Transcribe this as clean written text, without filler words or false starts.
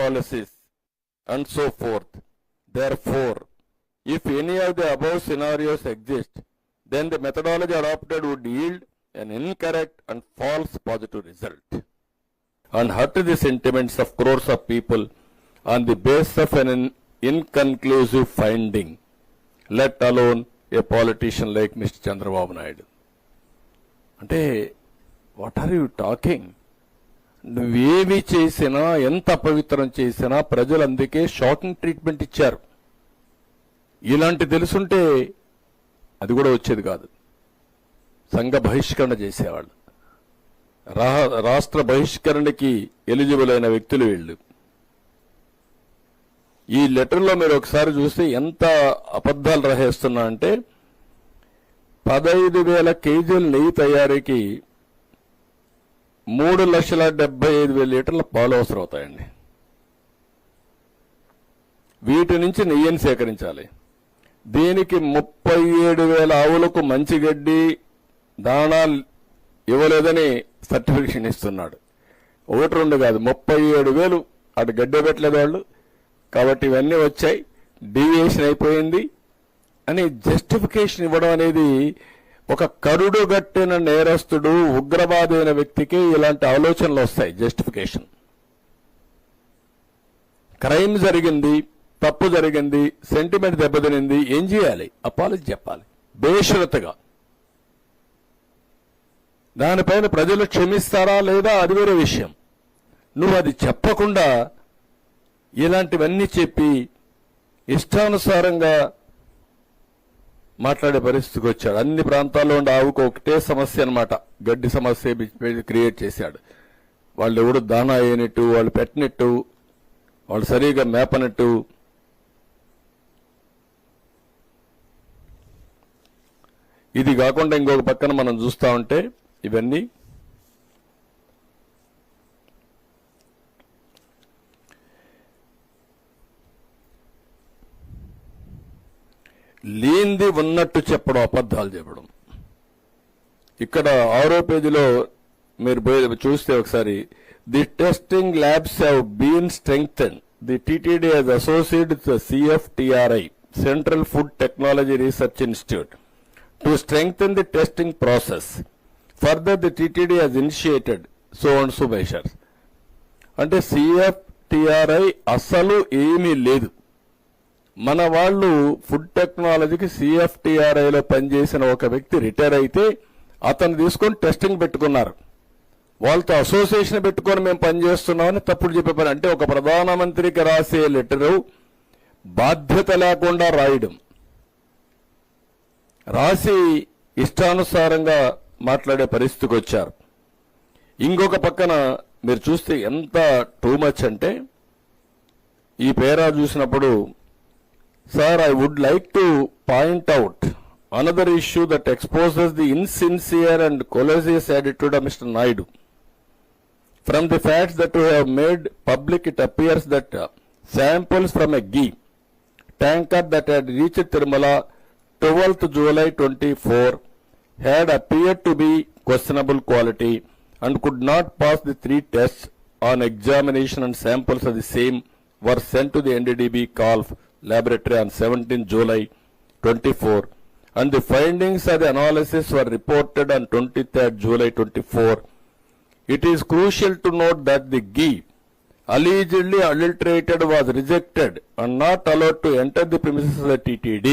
analysis, and so forth. Therefore, if any of the above scenarios exist, then the methodology adopted would yield an incorrect and false positive result and hurt the sentiments of crores of people on the basis of an inconclusive finding, let alone a politician like Mr. Chandrababu Naidu. అంటే what are you talking? నువ్వేమి చేసినా, ఎంత అపవిత్రం చేసినా ప్రజలు అందుకే shocking treatment ఇచ్చారు. ఇలాంటి తెలుసుంటే అది కూడా వచ్చేది కాదు. సంఘ బహిష్కరణ చేసేవాళ్ళు, రాష్ట్ర బహిష్కరణకి ఎలిజిబుల్ అయిన వ్యక్తులు వీళ్ళు. ఈ లెటర్లో మీరు ఒకసారి చూస్తే ఎంత అబద్ధాలు రాసేస్తున్నా అంటే 15,000 కేజీల నెయ్యి తయారీకి 3,75,000 లీటర్ల పాలు అవసరం అవుతాయండి. వీటి నుంచి నెయ్యిని సేకరించాలి. దీనికి 37,000 ఆవులకు మంచి గడ్డి దాణా ఇవ్వలేదని సర్టిఫికేషన్ ఇస్తున్నాడు. 1-2 కాదు, 37,000 అటు గడ్డి పెట్టలేదు వాళ్ళు. కాబట్టి ఇవన్నీ వచ్చాయి, డీవియేషన్ అయిపోయింది అని జస్టిఫికేషన్ ఇవ్వడం అనేది ఒక కరుడు గట్టిన నేరస్తుడు, ఉగ్రవాది అయిన వ్యక్తికి ఇలాంటి ఆలోచనలు వస్తాయి. జస్టిఫికేషన్. క్రైమ్ జరిగింది, తప్పు జరిగింది, సెంటిమెంట్ దెబ్బతినింది, ఏం చేయాలి? అపాలజీ చెప్పాలి బేషరతుగా. దానిపైన ప్రజలు క్షమిస్తారా లేదా అది వేరే విషయం. నువ్వు అది చెప్పకుండా ఇలాంటివన్నీ చెప్పి ఇష్టానుసారంగా మాట్లాడే పరిస్థితికి వచ్చాడు. అన్ని ప్రాంతాల్లో ఉండే ఆవుకు ఒకటే సమస్య అన్నమాట, గడ్డి సమస్య క్రియేట్ చేశాడు. వాళ్ళు ఎవడు దానా వేయనట్టు, వాళ్ళు పెట్టినట్టు, వాళ్ళు సరిగా మేపనట్టు. ఇది కాకుండా ఇంకొక పక్కన మనం చూస్తా ఉంటే ఇవన్నీ లేనిది ఉన్నట్టు చెప్పడం, అబద్ధాలు చెప్పడం. ఇక్కడ 6వ పేజీలో మీరు చూస్తే ఒకసారి, the testing labs have been strengthen. The TTD has associated with CFTRI, Central Food Technology Research Institute, to strengthen the testing process. Further, the TTD has initiated so and so measures. అంటే CFTRI అసలు ఏమీ లేదు. మన వాళ్ళు food టెక్నాలజీకి CFTRIలో పనిచేసిన ఒక వ్యక్తి రిటైర్ అయితే అతను తీసుకొని టెస్టింగ్ పెట్టుకున్నారు. వాళ్ళతో అసోసియేషన్ పెట్టుకొని మేము పనిచేస్తున్నామని తప్పుడు చెప్పే పని. అంటే ఒక ప్రధానమంత్రికి రాసే లెటరు బాధ్యత లేకుండా రాయడం, రాసి ఇష్టానుసారంగా మాట్లాడే పరిస్థితికి వచ్చారు. ఇంకొక పక్కన మీరు చూస్తే ఎంత టూ మచ్ అంటే, ఈ పేరా చూసినప్పుడు, sir I would like to point out another issue that exposes the insincere and collusive attitude of mister Naidu. From the facts that we have made public, it appears that samples from a ghee tanker that had reached Tirumala 12th July 24 had appeared to be questionable quality and could not pass the 3 tests on examination, and samples of the same were sent to the NDDB Calf laboratory on 17th July 24, and the findings of the analysis were reported on 23rd July 24. It is crucial to note that the ghee allegedly adulterated was rejected and not allowed to enter the premises of the TTD.